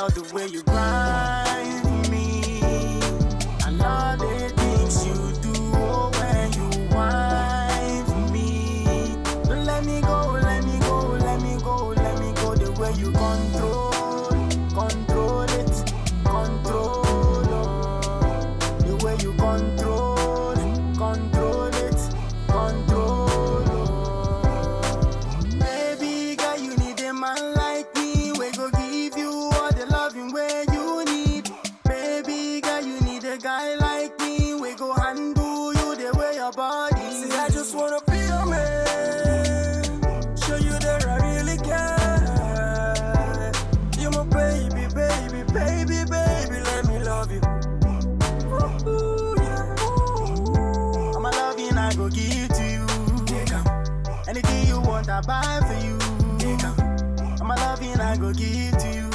love the way you grind for me. I love the things you do when you whine for me. Don't let me go, let me go, let me go, let me go. The way you control it, control. The way you control it, control. Baby girl, you need a man like me. We go give you all the loving where you need. Baby girl, you need a guy like me. We go handle you the way your body. See, I just wanna be your man, show you that I really care. You're my baby, baby, baby, baby, let me love you. Ooh, yeah. I'm a loving I go give to you. Anything you want I buy for you. I'm a loving I go give to you.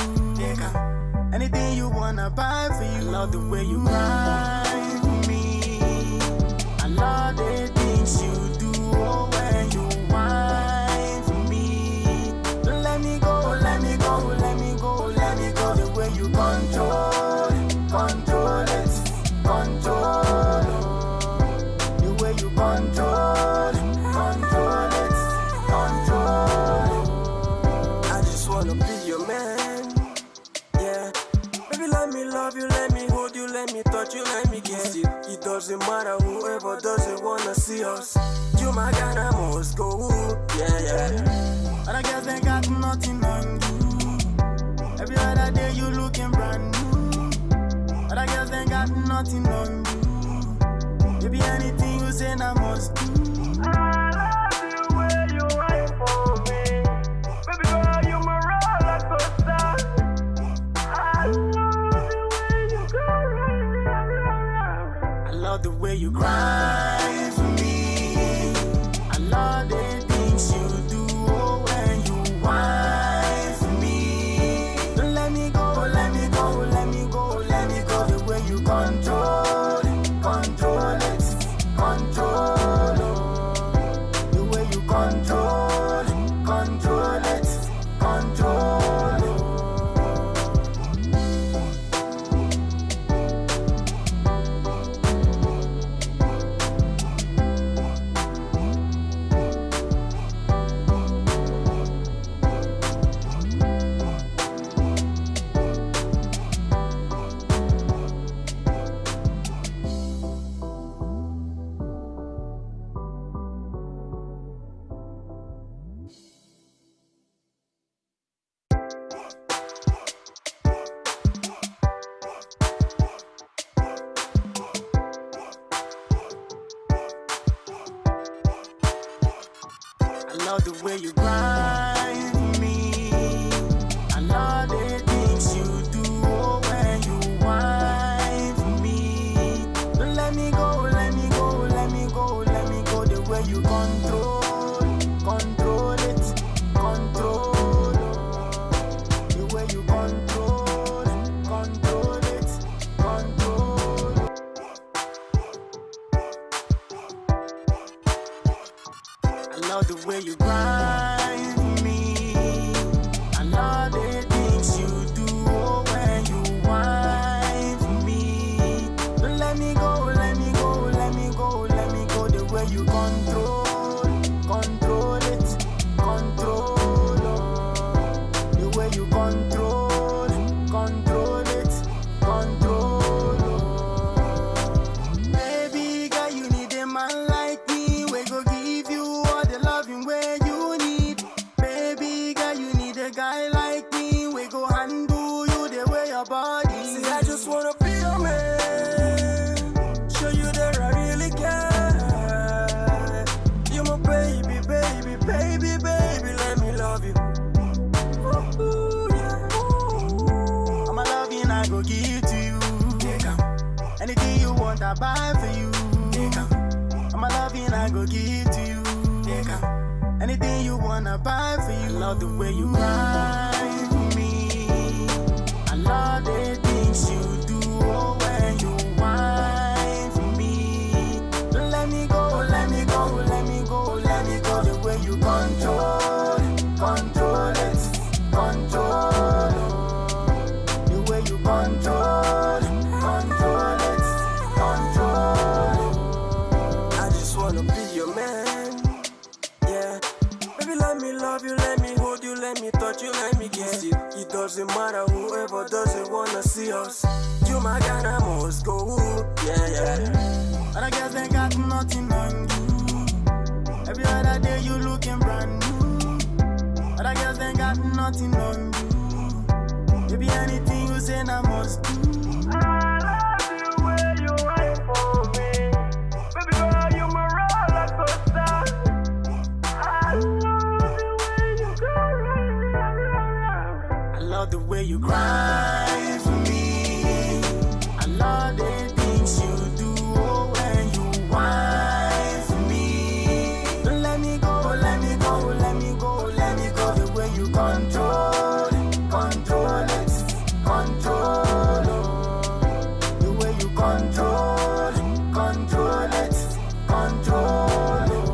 Anything you wanna buy for you. I love the way you grind for me. I love the things you do when you whine for me. Don't let me go, let me go, let me go, let me go. The way you control it, control. The way you control it, control. I just wanna be your man, yeah. Baby, let me love you, let me hold you, let me touch you, let me kiss you. It doesn't matter whoever doesn't wanna see us. You my guy, I must go, yeah. Other girls they got nothing on you. Every other day you looking brand new. Other girls they got nothing on you. Maybe anything you say I must do. I love you when you wait for me. Baby girl, you my roller coaster. I love you when you go round. I love the way you grind for me. I love the things you do when you whine for me. Don't let me go, let me go, let me go, let me go. The way you control it, control. The way you control it, control. I love the way you grind for me. I love the things you do when you whine for me. Don't let me go, let me go, let me go, let me go. The way you control it, control. The way you control it, control. I love the way you grind for me. I love the things you do when you whine for me. Don't let me go, let me go, let me go, let me go. The way you control it, control. The way you control it, control. Baby girl, you need a man like me. We go give you all the loving where you need. Baby girl, you need a guy like me. We go handle you the way your body. See, I just wanna be your man, show you that I really care. You're my baby, baby, baby, baby, let me love you. Ooh, yeah. I'm a loving I go give to you. Anything you want I buy for you. I'm a loving I go give to you. Anything you wanna buy for you. I love the way you grind for me. I love the things you do when you whine for me. Don't let me go, let me go, let me go, let me go. The way you control it, control. wanna be your man. Yeah. Baby, let me love you, let me hold you, let me touch you, let me kiss you. It doesn't matter whoever doesn't wanna see us. You my guy, I must go. Yeah, yeah. Other girls ain't got nothing on you. Every other day you looking brand new. Other girls ain't got nothing on you. Baby, anything you say, I must do. I love you when you wait for me. Baby girl, you my roller coaster. I love you when you go round. I love the way you cry for me. I love the things you do when you whine for me. Don't let me go, let me go, let me go, let me go. The way you control it, control it, control it. The way you control it, control it, control it.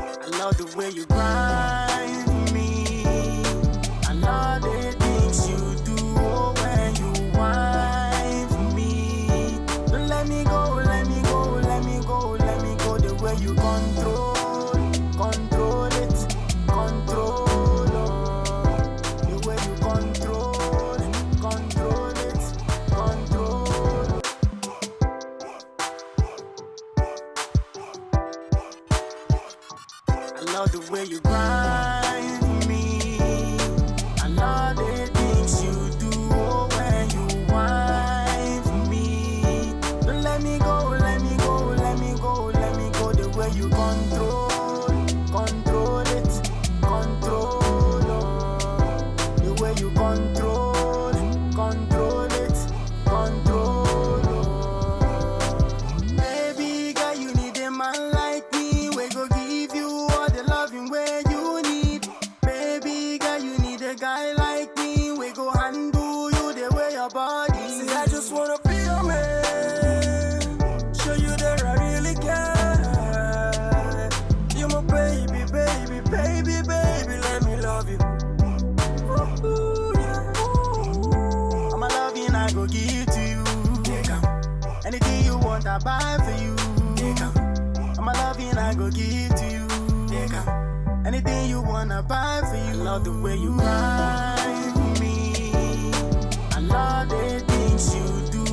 I love the way you grind for me. I love the things you do when you whine for me. Don't let me go, let me go, let me go, let me go. The way you control, control it, control it. The way you control, control it, control it. I love the way you grind for me. I love the things you do when you whine for me. Don't let me go, let me go, let me go, let me go. The way you control, control it, control it. The way you control, control it, control it. Baby girl, you need a man like me. We go give you all the loving where you need. Baby girl, you need a guy like me. We go handle you the way your body. See, I just wanna be your man. Show you that I really care. You're my baby, baby, baby, baby. Let me love you. Ooh, yeah. Ooh. I'm a loving I go give to you. Anything you want I buy for you. I'm a loving I go give to you. Anything you wanna buy for you. I love the way you cry for me. I love the things you do